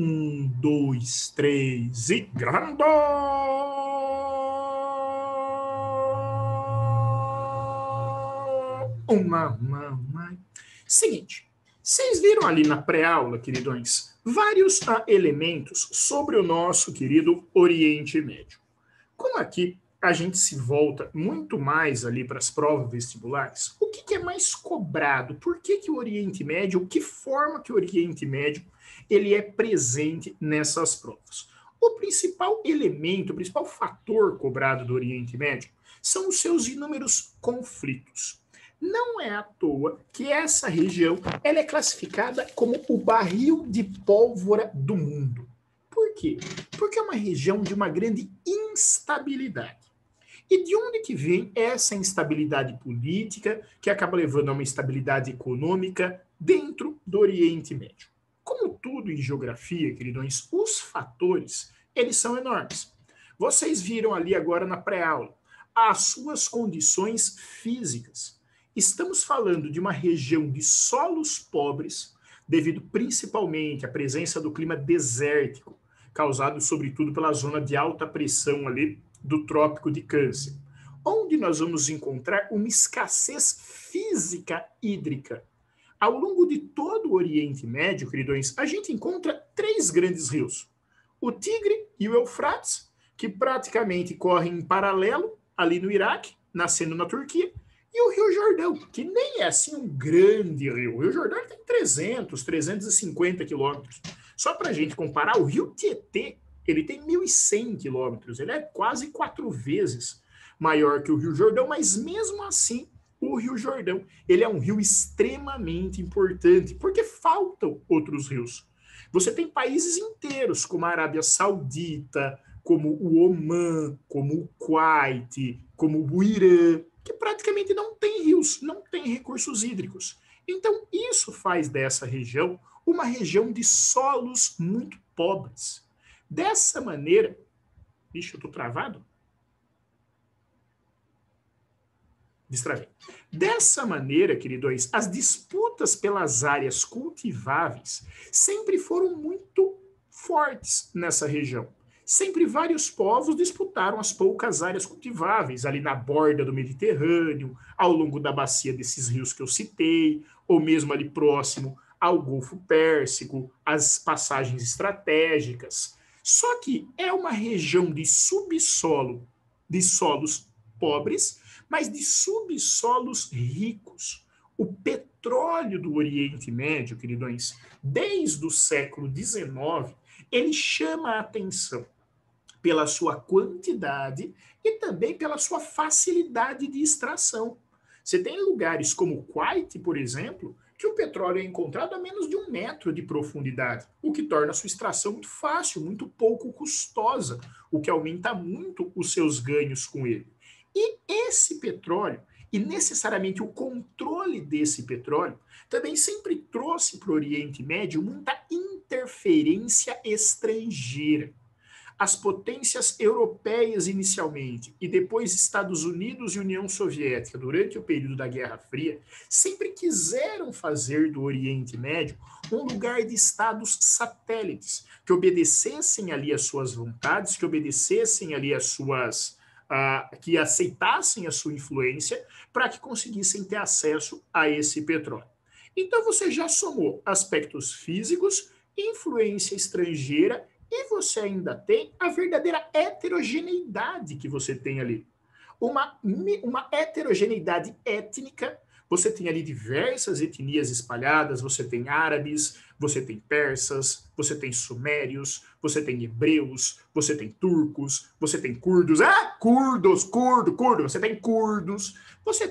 2, 3 e gravando! Seguinte, vocês viram ali na pré-aula, queridões, vários elementos sobre o nosso querido Oriente Médio. Como aqui a gente se volta muito mais ali para as provas vestibulares, o que é mais cobrado? Por que o Oriente Médio, que forma que o Oriente Médio ele é presente nessas provas? O principal elemento, o principal fator cobrado do Oriente Médio são os seus inúmeros conflitos. Não é à toa que essa região ela é classificada como o barril de pólvora do mundo. Por quê? Porque é uma região de uma grande instabilidade. E de onde que vem essa instabilidade política que acaba levando a uma instabilidade econômica dentro do Oriente Médio? Como tudo em geografia, queridões, os fatores, eles são enormes. Vocês viram ali agora na pré-aula as suas condições físicas. Estamos falando de uma região de solos pobres, devido principalmente à presença do clima desértico, causado sobretudo pela zona de alta pressão ali do Trópico de Câncer, onde nós vamos encontrar uma escassez física hídrica. Ao longo de todo o Oriente Médio, queridões, a gente encontra 3 grandes rios. O Tigre e o Eufrates, que praticamente correm em paralelo ali no Iraque, nascendo na Turquia, e o Rio Jordão, que nem é assim um grande rio. O Rio Jordão tem 350 quilômetros. Só para a gente comparar, o Rio Tietê, ele tem 1.100 quilômetros. Ele é quase 4 vezes maior que o Rio Jordão, mas mesmo assim, o Rio Jordão, ele é um rio extremamente importante, porque faltam outros rios. Você tem países inteiros, como a Arábia Saudita, como o Omã, como o Kuwait, como o Irã, que praticamente não tem rios, não tem recursos hídricos. Então, isso faz dessa região uma região de solos muito pobres. Dessa maneira... Ixi, eu tô travado? Destravei. Dessa maneira, queridões, as disputas pelas áreas cultiváveis sempre foram muito fortes nessa região. Sempre vários povos disputaram as poucas áreas cultiváveis, ali na borda do Mediterrâneo, ao longo da bacia desses rios que eu citei, ou mesmo ali próximo ao Golfo Pérsico, as passagens estratégicas. Só que é uma região de subsolo, de solos pobres, mas de subsolos ricos. O petróleo do Oriente Médio, queridões, desde o século XIX, ele chama a atenção pela sua quantidade e também pela sua facilidade de extração. Você tem lugares como o Kuwait, por exemplo, que o petróleo é encontrado a menos de 1 metro de profundidade, o que torna a sua extração muito fácil, muito pouco custosa, o que aumenta muito os seus ganhos com ele. E esse petróleo, e necessariamente o controle desse petróleo, também sempre trouxe para o Oriente Médio muita interferência estrangeira. As potências europeias inicialmente e depois Estados Unidos e União Soviética durante o período da Guerra Fria sempre quiseram fazer do Oriente Médio um lugar de estados satélites que obedecessem ali às suas vontades, que obedecessem ali às suas que aceitassem a sua influência para que conseguissem ter acesso a esse petróleo. Então você já somou aspectos físicos, influência estrangeira e você ainda tem a verdadeira heterogeneidade que você tem ali. Uma heterogeneidade étnica, você tem ali diversas etnias espalhadas, você tem árabes, você tem persas, você tem sumérios, você tem hebreus, você tem turcos, você tem curdos, você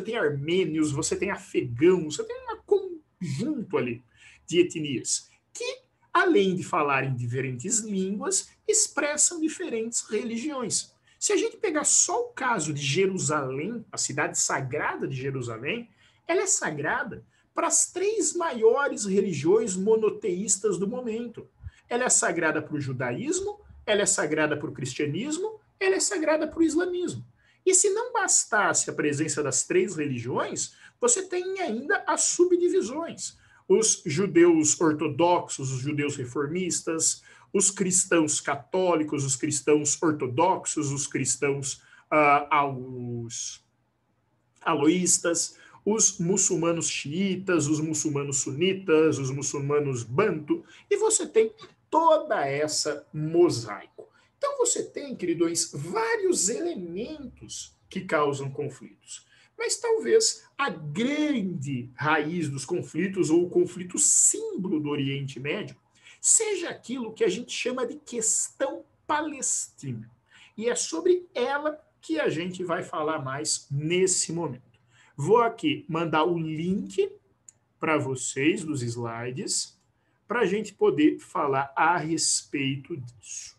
tem armênios, você tem afegãos, você tem um conjunto ali de etnias que, além de falarem diferentes línguas, expressam diferentes religiões. Se a gente pegar só o caso de Jerusalém, a cidade sagrada de Jerusalém, ela é sagrada para as 3 maiores religiões monoteístas do momento. Ela é sagrada para o judaísmo, ela é sagrada para o cristianismo, ela é sagrada para o islamismo. E se não bastasse a presença das 3 religiões, você tem ainda as subdivisões. os judeus ortodoxos, os judeus reformistas, os cristãos católicos, os cristãos ortodoxos, os cristãos os aloístas, os muçulmanos xiitas, os muçulmanos sunitas, os muçulmanos banto, e você tem toda essa mosaico. Então você tem, queridões, vários elementos que causam conflitos. Mas talvez a grande raiz dos conflitos, ou o conflito símbolo do Oriente Médio, seja aquilo que a gente chama de questão palestina. E é sobre ela que a gente vai falar mais nesse momento. Vou aqui mandar o link para vocês dos slides, para a gente poder falar a respeito disso.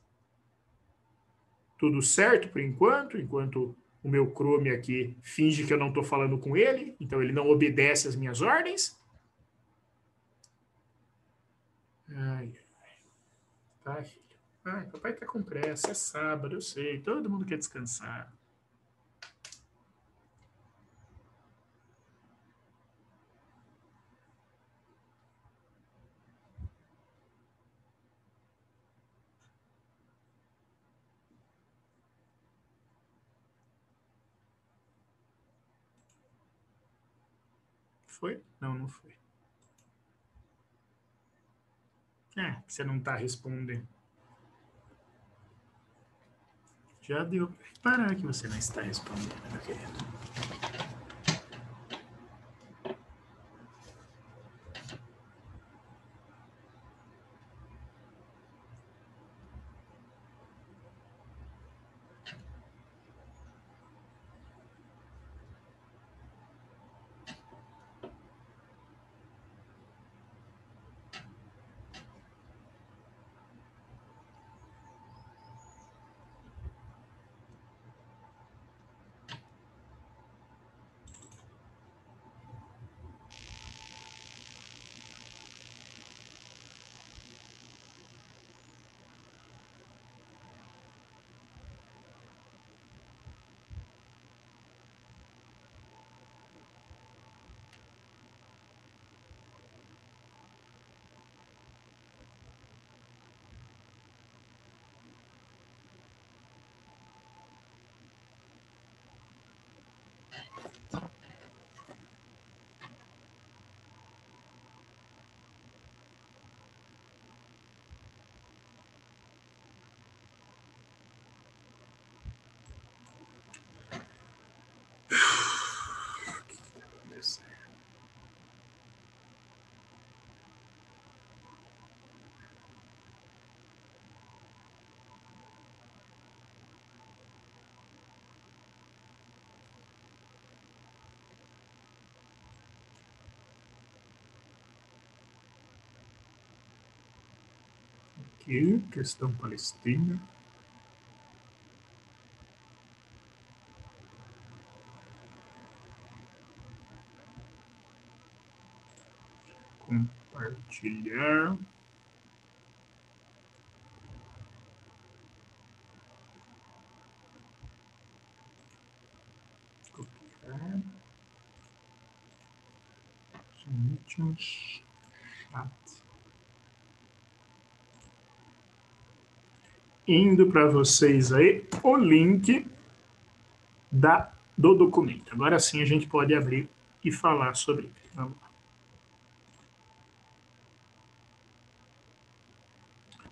Tudo certo por enquanto? Enquanto o meu Chrome aqui finge que eu não estou falando com ele, então ele não obedece às minhas ordens. Ai, tá, filho. Ai, papai tá com pressa, é sábado, eu sei, todo mundo quer descansar. Foi? Não, não foi. Você não está respondendo. Já deu para reparar que você não está respondendo, meu querido. Aqui, questão palestina. Compartilhar. Copiar. Chat. Indo para vocês aí o link do documento. Agora sim a gente pode abrir e falar sobre ele. Vamos lá.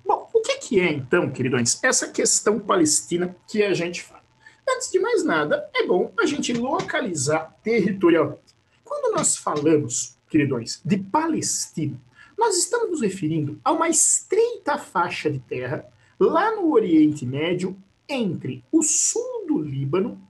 Bom, o que é então, queridões, essa questão palestina que a gente fala? Antes de mais nada, é bom a gente localizar territorialmente. Quando nós falamos, queridões, de Palestina, nós estamos nos referindo a uma estreita faixa de terra lá no Oriente Médio, entre o sul do Líbano,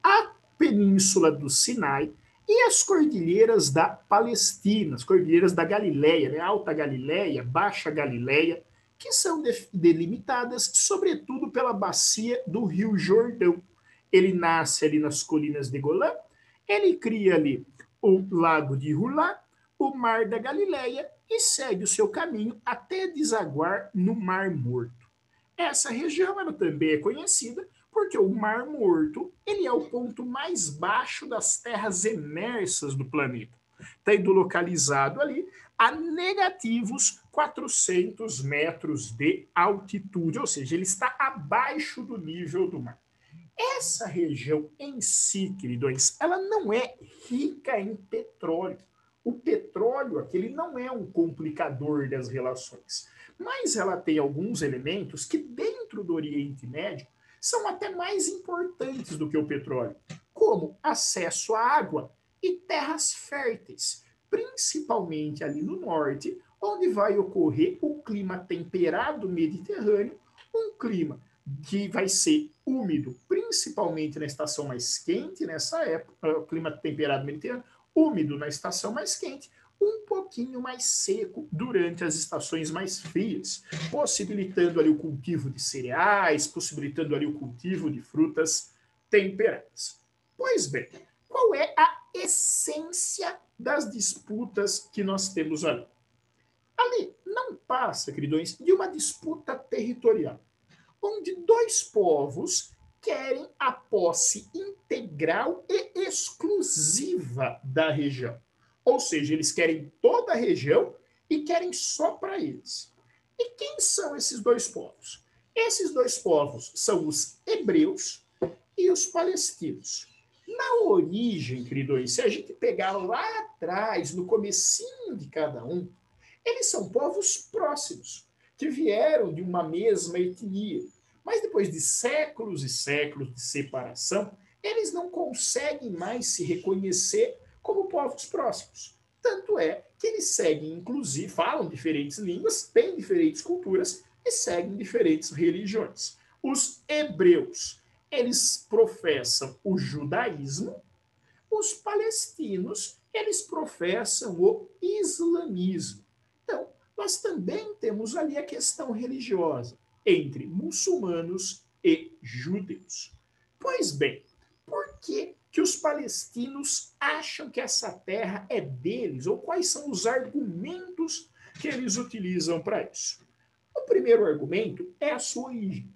a península do Sinai e as cordilheiras da Palestina, as cordilheiras da Galileia, né? Alta Galileia, Baixa Galileia, que são delimitadas, sobretudo, pela bacia do Rio Jordão. Ele nasce ali nas colinas de Golã, ele cria ali o Lago de Hulá, o Mar da Galileia e segue o seu caminho até desaguar no Mar Morto. Essa região ela também é conhecida porque o Mar Morto ele é o ponto mais baixo das terras emersas do planeta, tendo localizado ali a negativos 400 metros de altitude, ou seja, ele está abaixo do nível do mar. Essa região em si, queridões, ela não é rica em petróleo. O petróleo aqui ele não é um complicador das relações, mas ela tem alguns elementos que dentro do Oriente Médio são até mais importantes do que o petróleo, como acesso à água e terras férteis, principalmente ali no norte, onde vai ocorrer o clima temperado mediterrâneo, um clima que vai ser úmido, principalmente na estação mais quente, nessa época, o clima temperado mediterrâneo, úmido na estação mais quente, um pouquinho mais seco durante as estações mais frias, possibilitando ali o cultivo de cereais, possibilitando ali o cultivo de frutas temperadas. Pois bem, qual é a essência das disputas que nós temos ali? Ali não passa, queridões, de uma disputa territorial, onde dois povos querem a posse integral e exclusiva da região. Ou seja, eles querem toda a região e querem só para eles. E quem são esses dois povos? Esses dois povos são os hebreus e os palestinos. Na origem, queridos, se a gente pegar lá atrás, no comecinho de cada um, eles são povos próximos, que vieram de uma mesma etnia. Mas depois de séculos e séculos de separação, eles não conseguem mais se reconhecer como povos próximos. Tanto é que eles seguem, inclusive, falam diferentes línguas, têm diferentes culturas e seguem diferentes religiões. Os hebreus, eles professam o judaísmo, os palestinos, eles professam o islamismo. Então, nós também temos ali a questão religiosa entre muçulmanos e judeus. Pois bem, por que os palestinos acham que essa terra é deles? Ou quais são os argumentos que eles utilizam para isso? O primeiro argumento é a sua origem.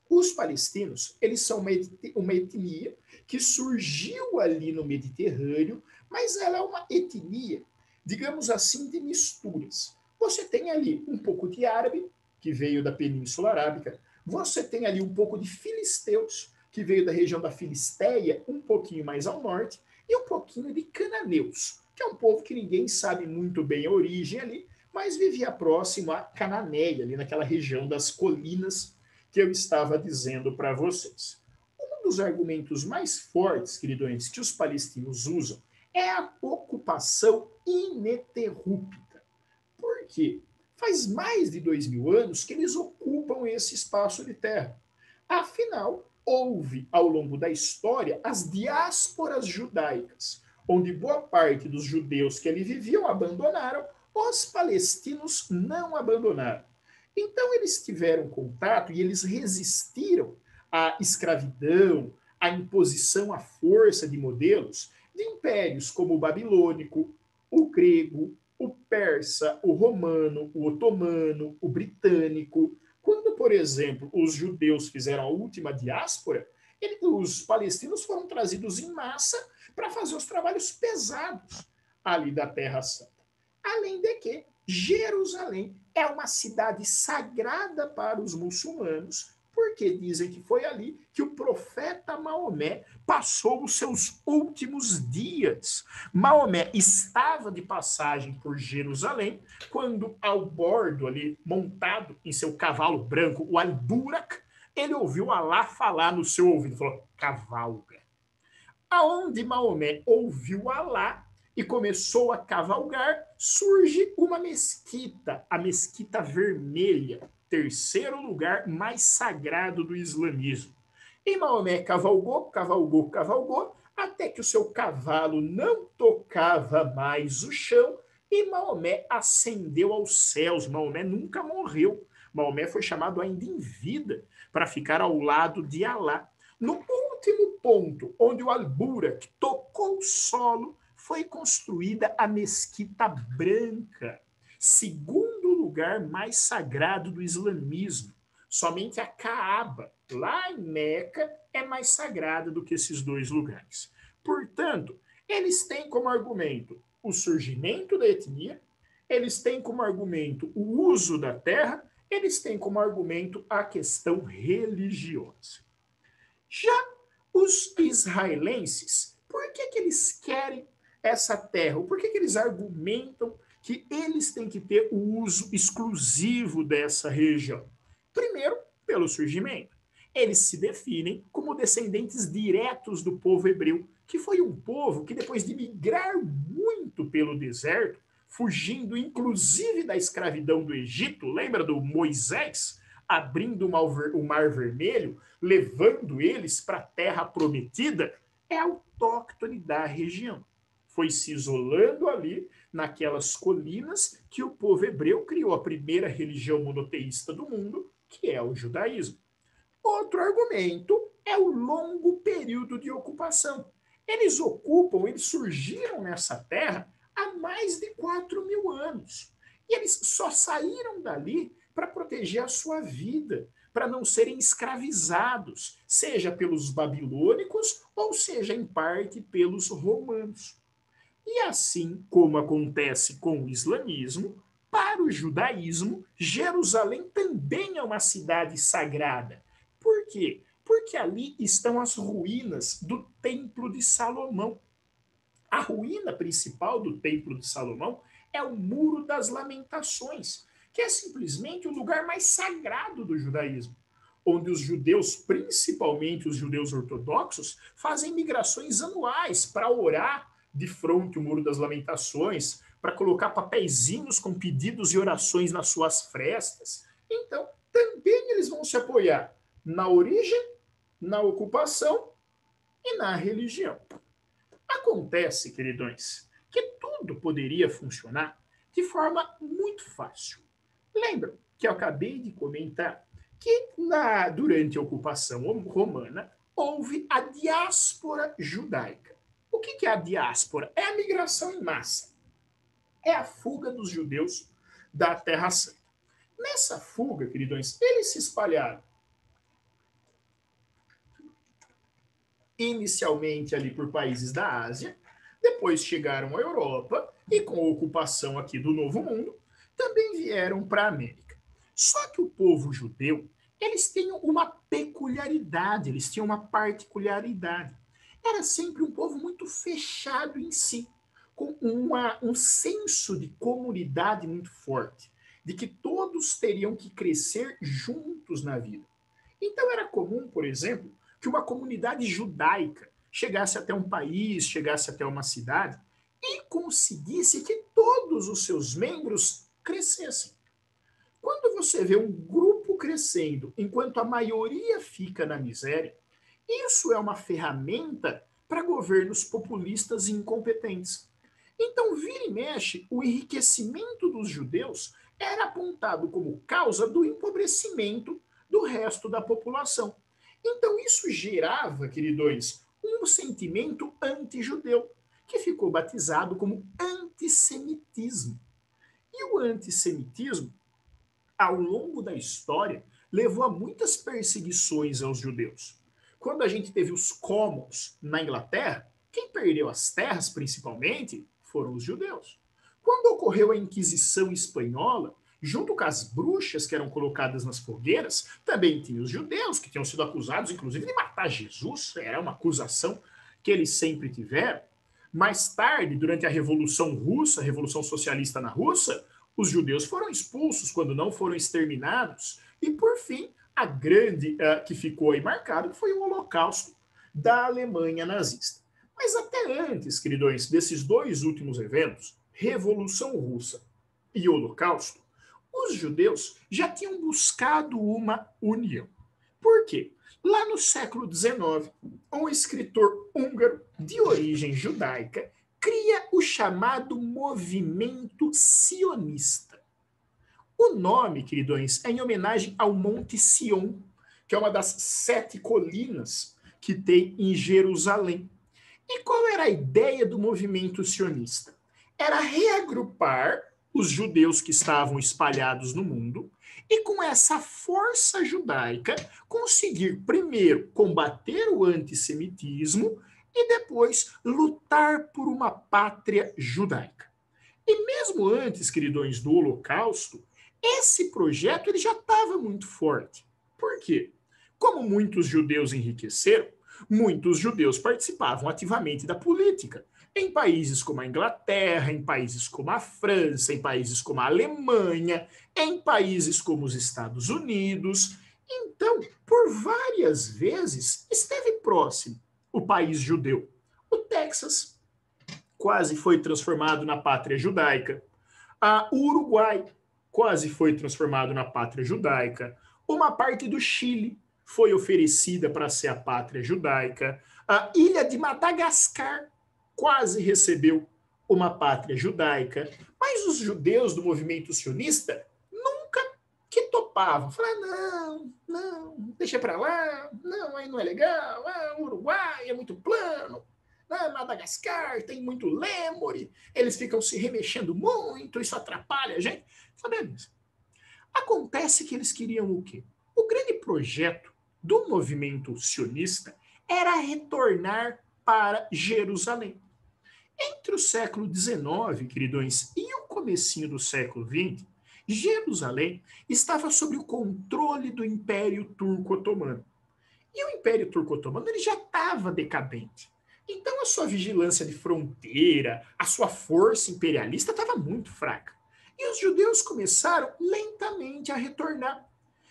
Os palestinos, eles são uma etnia que surgiu ali no Mediterrâneo, mas ela é uma etnia, digamos assim, de misturas. Você tem ali um pouco de árabe, que veio da Península Arábica, você tem ali um pouco de filisteus, que veio da região da Filisteia, um pouquinho mais ao norte, e um pouquinho de cananeus, que é um povo que ninguém sabe muito bem a origem ali, mas vivia próximo a Cananéia, ali naquela região das colinas que eu estava dizendo para vocês. Um dos argumentos mais fortes, queridos, que os palestinos usam é a ocupação ininterrupta. Por quê? Faz mais de 2000 anos que eles ocupam esse espaço de terra. Afinal, houve, ao longo da história, as diásporas judaicas, onde boa parte dos judeus que ali viviam abandonaram, os palestinos não abandonaram. Então, eles tiveram contato e eles resistiram à escravidão, à imposição à força de modelos de impérios como o babilônico, o grego, o persa, o romano, o otomano, o britânico. Quando, por exemplo, os judeus fizeram a última diáspora, os palestinos foram trazidos em massa para fazer os trabalhos pesados ali da Terra Santa. Além de que Jerusalém é uma cidade sagrada para os muçulmanos, porque dizem que foi ali que o profeta Maomé passou os seus últimos dias. Maomé estava de passagem por Jerusalém quando, ao bordo ali, montado em seu cavalo branco, o Al-Burak, ele ouviu Alá falar no seu ouvido, falou, cavalga. Aonde Maomé ouviu Alá e começou a cavalgar, surge uma mesquita, a Mesquita Vermelha, terceiro lugar mais sagrado do islamismo. E Maomé cavalgou, cavalgou, cavalgou, até que o seu cavalo não tocava mais o chão e Maomé ascendeu aos céus. Maomé nunca morreu. Maomé foi chamado ainda em vida para ficar ao lado de Alá. No último ponto onde o Al-Burak tocou o solo, foi construída a Mesquita Branca, segundo lugar mais sagrado do islamismo. Somente a Caaba, lá em Meca, é mais sagrada do que esses dois lugares. Portanto, eles têm como argumento o surgimento da etnia Eles têm como argumento o uso da terra, eles têm como argumento a questão religiosa. Já os israelenses, por que eles querem essa terra? Por que eles argumentam que eles têm que ter o uso exclusivo dessa região? Primeiro, pelo surgimento. Eles se definem como descendentes diretos do povo hebreu, que foi um povo que, depois de migrar muito pelo deserto, fugindo inclusive da escravidão do Egito, lembra do Moisés abrindo o Mar Vermelho, levando eles para a terra prometida? É autóctone da região. Foi se isolando ali, naquelas colinas, que o povo hebreu criou a primeira religião monoteísta do mundo, que é o judaísmo. Outro argumento é o longo período de ocupação. Eles surgiram nessa terra há mais de 4.000 anos. E eles só saíram dali para proteger a sua vida, para não serem escravizados, seja pelos babilônicos ou seja, em parte, pelos romanos. E assim como acontece com o islamismo, para o judaísmo, Jerusalém também é uma cidade sagrada. Por quê? Porque ali estão as ruínas do Templo de Salomão. A ruína principal do Templo de Salomão é o Muro das Lamentações, que é simplesmente o lugar mais sagrado do judaísmo, onde os judeus, principalmente os judeus ortodoxos, fazem migrações anuais para orar de frente ao Muro das Lamentações, para colocar papeizinhos com pedidos e orações nas suas frestas. Então, também eles vão se apoiar na origem, na ocupação e na religião. Acontece, queridões, que tudo poderia funcionar de forma muito fácil. Lembram que eu acabei de comentar que durante a ocupação romana houve a diáspora judaica. O que é a diáspora? É a migração em massa. É a fuga dos judeus da Terra Santa. Nessa fuga, queridões, eles se espalharam inicialmente ali por países da Ásia, depois chegaram à Europa e com a ocupação aqui do Novo Mundo, também vieram para a América. Só que o povo judeu, eles tinham uma peculiaridade, eles tinham uma particularidade. Era sempre um povo muito fechado em si, com um senso de comunidade muito forte, de que todos teriam que crescer juntos na vida. Então era comum, por exemplo, que uma comunidade judaica chegasse até um país, chegasse até uma cidade e conseguisse que todos os seus membros crescessem. Quando você vê um grupo crescendo enquanto a maioria fica na miséria, isso é uma ferramenta para governos populistas e incompetentes. Então, vira e mexe, o enriquecimento dos judeus era apontado como causa do empobrecimento do resto da população. Então, isso gerava, queridões, um sentimento anti-judeu, que ficou batizado como antissemitismo. E o antissemitismo, ao longo da história, levou a muitas perseguições aos judeus. Quando a gente teve os Commons na Inglaterra, quem perdeu as terras, principalmente, foram os judeus. Quando ocorreu a Inquisição Espanhola, junto com as bruxas que eram colocadas nas fogueiras, também tinha os judeus, que tinham sido acusados, inclusive, de matar Jesus. Era uma acusação que eles sempre tiveram. Mais tarde, durante a Revolução Russa, a Revolução Socialista na Rússia, os judeus foram expulsos quando não foram exterminados. E, por fim, a grande que ficou aí marcada foi o Holocausto da Alemanha nazista. Mas até antes, queridões, desses dois últimos eventos, Revolução Russa e Holocausto, os judeus já tinham buscado uma união. Por quê? Lá no século XIX, um escritor húngaro de origem judaica cria o chamado movimento sionista. O nome, queridões, é em homenagem ao Monte Sião, que é uma das 7 colinas que tem em Jerusalém. E qual era a ideia do movimento sionista? Era reagrupar os judeus que estavam espalhados no mundo e, com essa força judaica, conseguir primeiro combater o antissemitismo e depois lutar por uma pátria judaica. E mesmo antes, queridões, do Holocausto, esse projeto ele já estava muito forte. Por quê? Como muitos judeus enriqueceram, muitos judeus participavam ativamente da política. Em países como a Inglaterra, em países como a França, em países como a Alemanha, em países como os Estados Unidos. Então, por várias vezes, esteve próximo o país judeu. O Texas quase foi transformado na pátria judaica. O Uruguai quase foi transformado na pátria judaica. Uma parte do Chile foi oferecida para ser a pátria judaica. A ilha de Madagascar quase recebeu uma pátria judaica. Mas os judeus do movimento sionista nunca que topavam. Falaram, não, deixa para lá, não, aí não é legal, o Uruguai é muito plano, Madagascar tem muito lêmure, eles ficam se remexendo muito, isso atrapalha a gente. Sabemos. Acontece que eles queriam o quê? O grande projeto do movimento sionista era retornar para Jerusalém. Entre o século XIX, queridões, e o comecinho do século XX, Jerusalém estava sob o controle do Império Turco-Otomano. E o Império Turco-Otomano ele já estava decadente. Então a sua vigilância de fronteira, a sua força imperialista estava muito fraca. E os judeus começaram lentamente a retornar.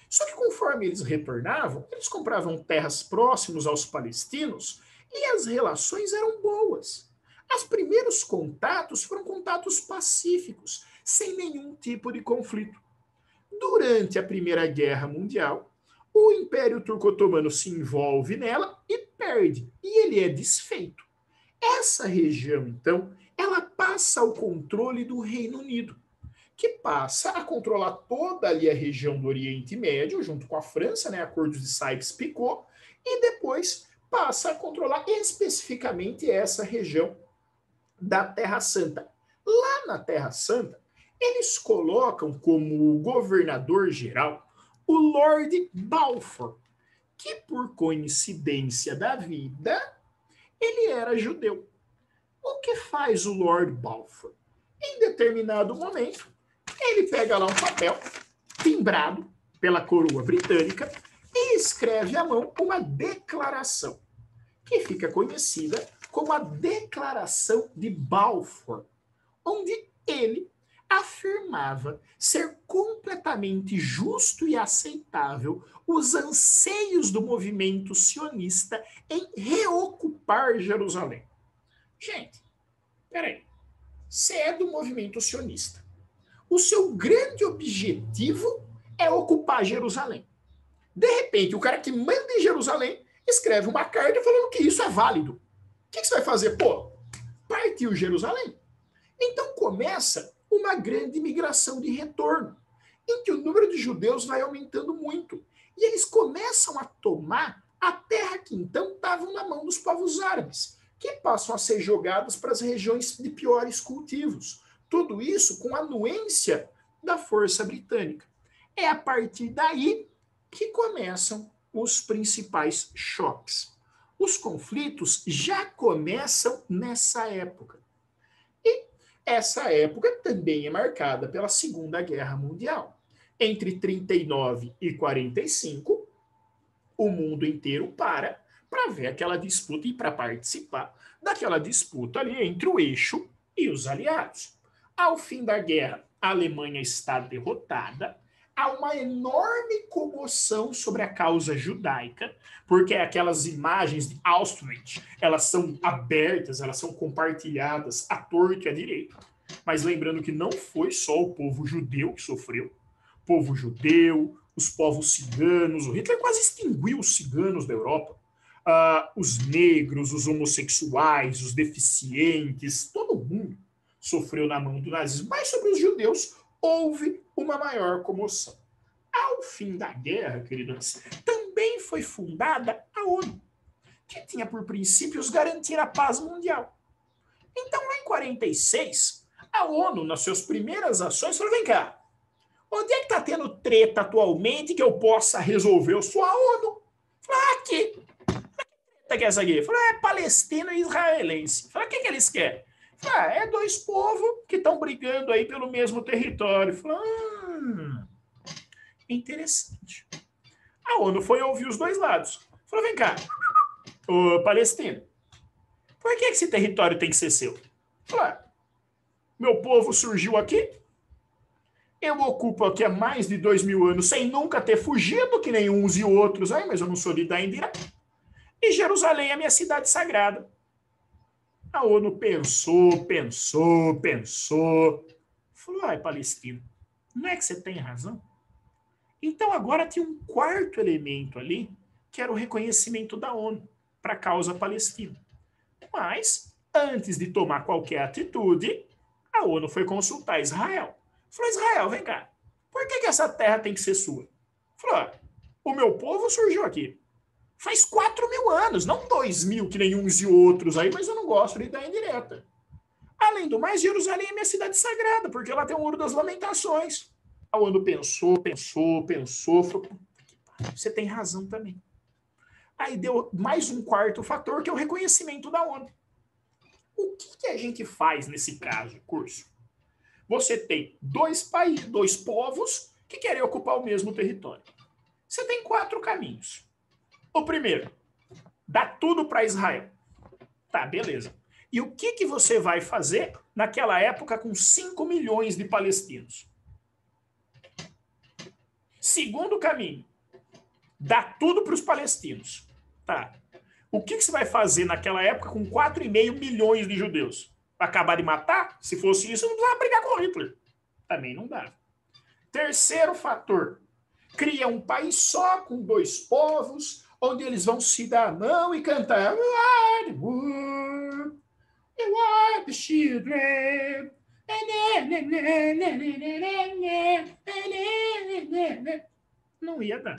Só que conforme eles retornavam, eles compravam terras próximas aos palestinos e as relações eram boas. Os primeiros contatos foram contatos pacíficos, sem nenhum tipo de conflito. Durante a Primeira Guerra Mundial, o Império Turco-Otomano se envolve nela e perde, e ele é desfeito. Essa região, então, ela passa ao controle do Reino Unido, que passa a controlar toda ali a região do Oriente Médio, junto com a França, né, acordos de Sykes-Picot, e depois passa a controlar especificamente essa região da Terra Santa. Lá na Terra Santa, eles colocam como governador geral o Lord Balfour, que por coincidência da vida, ele era judeu. O que faz o Lord Balfour? Em determinado momento, ele pega lá um papel timbrado pela coroa britânica e escreve à mão uma declaração, que fica conhecida como a Declaração de Balfour, onde ele afirmava ser completamente justo e aceitável os anseios do movimento sionista em reocupar Jerusalém. Gente, peraí. Você é do movimento sionista. O seu grande objetivo é ocupar Jerusalém. De repente, o cara que manda em Jerusalém escreve uma carta falando que isso é válido. O que você vai fazer? Pô, partiu Jerusalém. Então começa uma grande migração de retorno, em que o número de judeus vai aumentando muito. E eles começam a tomar a terra que então estavam na mão dos povos árabes, que passam a ser jogadas para as regiões de piores cultivos. Tudo isso com a anuência da força britânica. É a partir daí que começam os principais choques. Os conflitos já começam nessa época. E essa época também é marcada pela Segunda Guerra Mundial. Entre 39 e 45, o mundo inteiro para ver aquela disputa e para participar daquela disputa ali entre o eixo e os aliados. Ao fim da guerra, a Alemanha está derrotada, há uma enorme comoção sobre a causa judaica, porque aquelas imagens de Auschwitz, elas são abertas, elas são compartilhadas à torta e à direita. Mas lembrando que não foi só o povo judeu que sofreu. O povo judeu, os povos ciganos, o Hitler quase extinguiu os ciganos da Europa. Os negros, os homossexuais, os deficientes, todo mundo sofreu na mão do nazismo. Mas sobre os judeus, houve uma maior comoção. Ao fim da guerra, queridos, também foi fundada a ONU, que tinha por princípios garantir a paz mundial. Então, lá em 46, a ONU, nas suas primeiras ações, falou, vem cá, onde é que está tendo treta atualmente que eu possa resolver? Eu sou a ONU. Falei, aqui. Que treta que é essa aqui? Falei, é palestino e israelense. Falei, o que eles querem? Falei, é dois povos que estão brigando aí pelo mesmo território. Falou, interessante. A ONU foi ouvir os dois lados. Falou, vem cá, ô Palestina, por que esse território tem que ser seu? Falou, meu povo surgiu aqui, eu ocupo aqui há mais de 2.000 anos sem nunca ter fugido, que nem uns e outros, aí, mas eu não sou de da Indira. E Jerusalém é minha cidade sagrada. A ONU pensou. Falou, Palestina, não é que você tem razão? Então agora tem um quarto elemento ali, que era o reconhecimento da ONU para a causa palestina. Mas, antes de tomar qualquer atitude, a ONU foi consultar Israel. Falou, Israel, vem cá, por que essa terra tem que ser sua? Falou, o meu povo surgiu aqui. Faz 4.000 anos, não 2.000, que nem uns e outros aí, mas eu não gosto de dar indireta. Além do mais, Jerusalém é minha cidade sagrada, porque ela tem o Muro das Lamentações. A ONU pensou, falou, você tem razão também. Aí deu mais um quarto fator, que é o reconhecimento da ONU. O que a gente faz nesse caso, curso? Você tem dois países, dois povos que querem ocupar o mesmo território. Você tem 4 caminhos. O primeiro, dá tudo para Israel. Tá, beleza. E o que você vai fazer naquela época com 5 milhões de palestinos? Segundo caminho, dá tudo para os palestinos. Tá. O que você vai fazer naquela época com 4,5 milhões de judeus? Vai acabar de matar? Se fosse isso, não precisava brigar com Hitler. Também não dá. Terceiro fator, cria um país só com 2 povos, onde eles vão se dar a mão e cantar You are the world, you are the children. Não ia dar.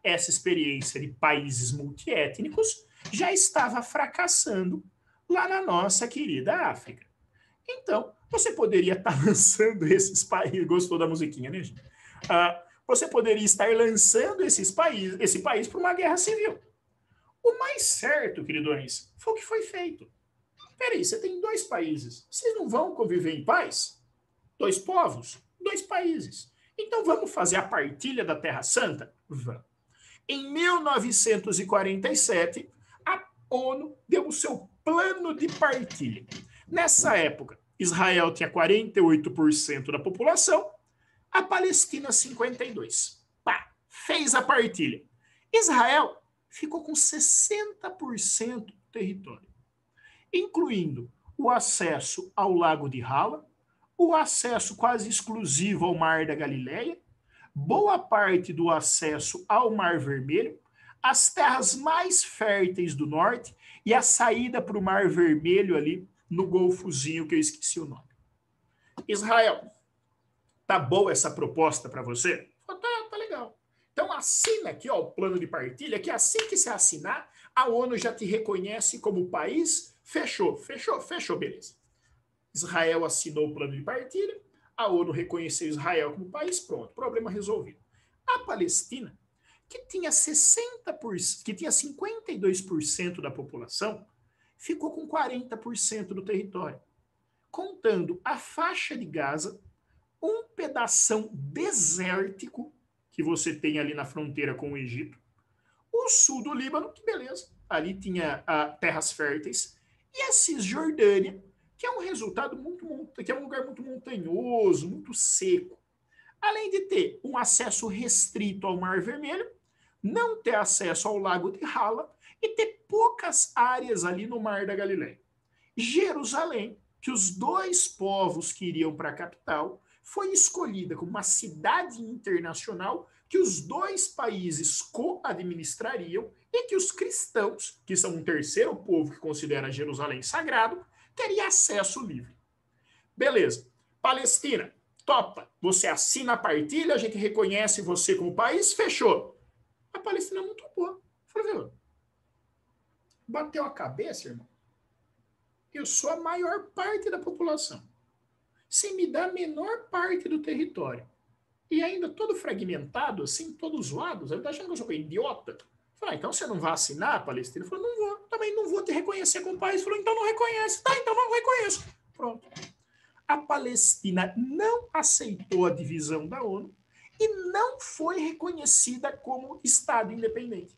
Essa experiência de países multiétnicos já estava fracassando lá na nossa querida África. Então, você poderia estar lançando esses países... Gostou da musiquinha, né, gente? Você poderia estar lançando esse país para uma guerra civil. O mais certo, queridões, foi o que foi feito. Peraí, você tem 2 países. Vocês não vão conviver em paz? 2 povos? 2 países. Então vamos fazer a partilha da Terra Santa? Vamos. Em 1947, a ONU deu o seu plano de partilha. Nessa época, Israel tinha 48% da população, a Palestina 52%. Pá, fez a partilha. Israel ficou com 60% do território, incluindo o acesso ao Lago de Hala, o acesso quase exclusivo ao Mar da Galileia, boa parte do acesso ao Mar Vermelho, as terras mais férteis do norte e a saída para o Mar Vermelho ali no Golfozinho, que eu esqueci o nome. Israel, tá boa essa proposta para você? Tá legal. Então assina aqui ó, o plano de partilha, que assim que você assinar, a ONU já te reconhece como país. Fechou, beleza. Israel assinou o plano de partilha, a ONU reconheceu Israel como país, pronto, problema resolvido. A Palestina, que tinha 52% da população, ficou com 40% do território, contando a faixa de Gaza, um pedação desértico que você tem ali na fronteira com o Egito, o sul do Líbano, que beleza, ali tinha terras férteis, e a Cisjordânia, que é um resultado que é um lugar muito montanhoso, muito seco. Além de ter um acesso restrito ao Mar Vermelho, não ter acesso ao Lago de Hala e ter poucas áreas ali no Mar da Galileia. Jerusalém, que os 2 povos que iriam para a capital, foi escolhida como uma cidade internacional que os 2 países co-administrariam e que os cristãos, que são um terceiro povo que considera Jerusalém sagrado, teria acesso livre. Beleza. Palestina, topa. Você assina a partilha, a gente reconhece você como país, fechou. A Palestina não topou. Falou, bateu a cabeça, irmão. Eu sou a maior parte da população. Você me dá a menor parte do território. E ainda todo fragmentado, assim, todo zoado. Você está achando que eu sou um idiota? Falei, então você não vai assinar a Palestina? Falei, não vou. Também não vou te reconhecer como país. Falei, então não reconhece. Tá, então não reconheço. Pronto. a Palestina não aceitou a divisão da ONU e não foi reconhecida como Estado independente.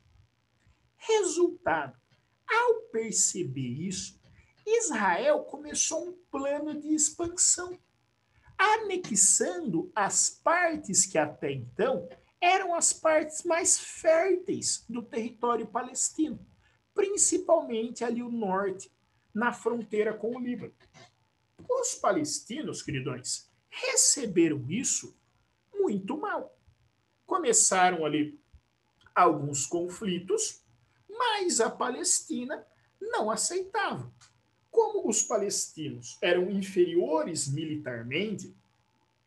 Resultado, ao perceber isso, Israel começou um plano de expansão, anexando as partes que até então eram as partes mais férteis do território palestino, principalmente ali o norte, na fronteira com o Líbano. Os palestinos, queridões, receberam isso muito mal. Começaram ali alguns conflitos, mas a Palestina não aceitava. Como os palestinos eram inferiores militarmente,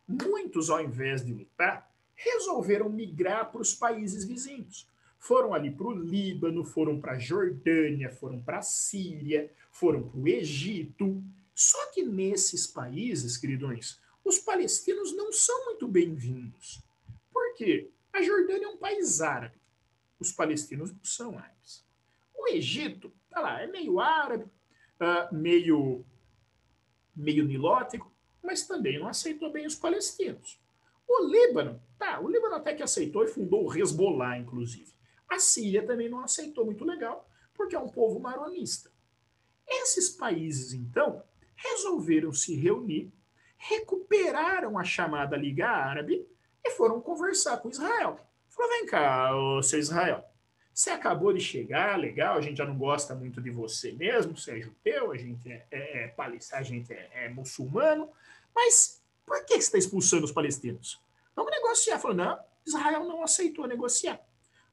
muitos, ao invés de lutar, resolveram migrar para os países vizinhos. Foram ali para o Líbano, foram para a Jordânia, foram para a Síria, foram para o Egito. Só que nesses países, queridões, os palestinos não são muito bem-vindos. Por quê? A Jordânia é um país árabe. Os palestinos não são árabes. O Egito, tá lá, é meio árabe, meio nilótico, mas também não aceitou bem os palestinos. O Líbano, o Líbano até que aceitou e fundou o Hezbollah, inclusive. A Síria também não aceitou muito legal, porque é um povo maronista. Esses países, então, resolveram se reunir, recuperaram a chamada Liga Árabe e foram conversar com Israel. Falou, vem cá, seu Israel, você acabou de chegar, legal, a gente já não gosta muito de você mesmo, você é judeu, a gente a gente é muçulmano, mas por que você está expulsando os palestinos? Vamos negociar. Falou, não, Israel não aceitou negociar.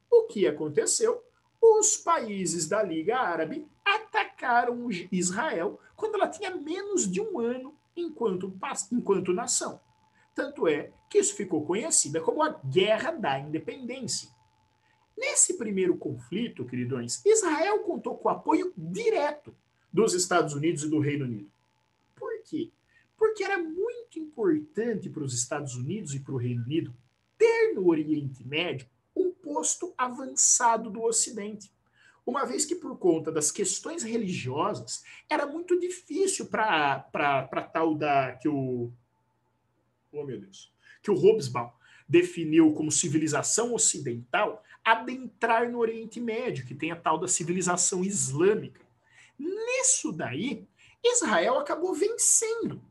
O que aconteceu? Os países da Liga Árabe atacaram Israel quando ela tinha menos de um ano enquanto nação. Tanto é que isso ficou conhecida como a Guerra da Independência. Nesse primeiro conflito, queridões, Israel contou com o apoio direto dos Estados Unidos e do Reino Unido. Por quê? Porque era muito importante para os Estados Unidos e para o Reino Unido ter no Oriente Médio um posto avançado do Ocidente. Uma vez que, por conta das questões religiosas, era muito difícil para tal que o. Oh, meu Deus! Que o Hobsbawm definiu como civilização ocidental adentrar no Oriente Médio, que tem a tal da civilização islâmica. Nisso daí, Israel acabou vencendo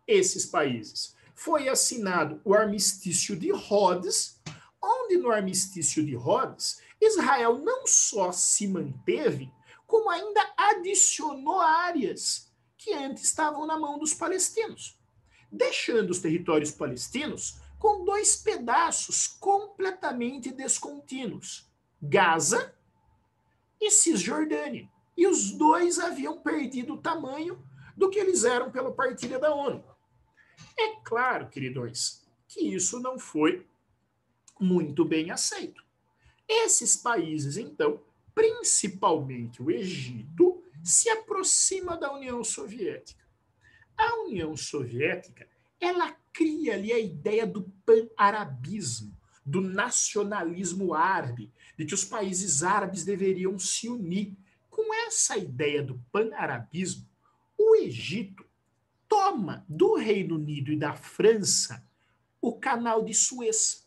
esses países. Foi assinado o Armistício de Rhodes, onde no Armistício de Rhodes, Israel não só se manteve, como ainda adicionou áreas que antes estavam na mão dos palestinos, deixando os territórios palestinos com dois pedaços completamente descontínuos, Gaza e Cisjordânia. E os dois haviam perdido o tamanho do que eles eram pela partilha da ONU. É claro, queridões, que isso não foi muito bem aceito. Esses países, então, principalmente o Egito, se aproxima da União Soviética. A União Soviética, ela cria ali a ideia do pan-arabismo, do nacionalismo árabe, de que os países árabes deveriam se unir. Com essa ideia do pan-arabismo, o Egito toma do Reino Unido e da França o Canal de Suez.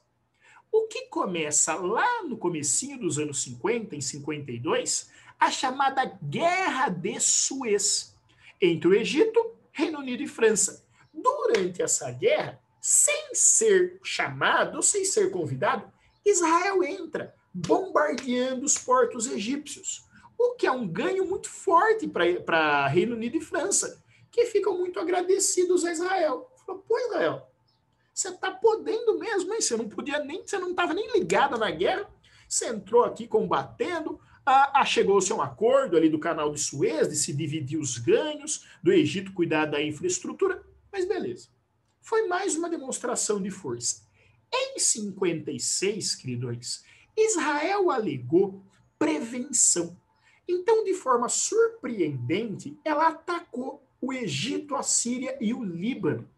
O que começa lá no comecinho dos anos 50, em 52, a chamada Guerra de Suez, entre o Egito, Reino Unido e França. Durante essa guerra, sem ser chamado, sem ser convidado, Israel entra bombardeando os portos egípcios, o que é um ganho muito forte para Reino Unido e França, que ficam muito agradecidos a Israel. Falou, pô, Israel, você está podendo mesmo, hein? Você não estava nem ligada na guerra, você entrou aqui combatendo, chegou-se a um acordo ali do Canal de Suez, de se dividir os ganhos, do Egito cuidar da infraestrutura, mas beleza. Foi mais uma demonstração de força. Em 56, queridos, Israel alegou prevenção. Então, de forma surpreendente, ela atacou o Egito, a Síria e o Líbano,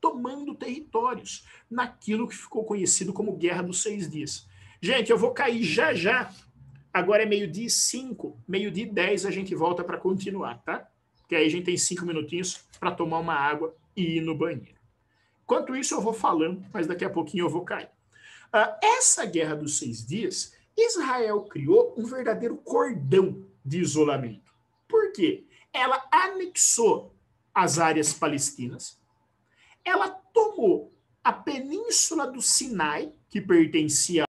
tomando territórios naquilo que ficou conhecido como Guerra dos 6 Dias. Gente, eu vou cair já já. Agora é 12:05, 12:10 a gente volta para continuar, tá? Porque aí a gente tem 5 minutinhos para tomar uma água e ir no banheiro. Enquanto isso, eu vou falando, mas daqui a pouquinho eu vou cair. Essa Guerra dos 6 Dias, Israel criou um verdadeiro cordão de isolamento. Por quê? Ela anexou as áreas palestinas, ela tomou a península do Sinai, que pertencia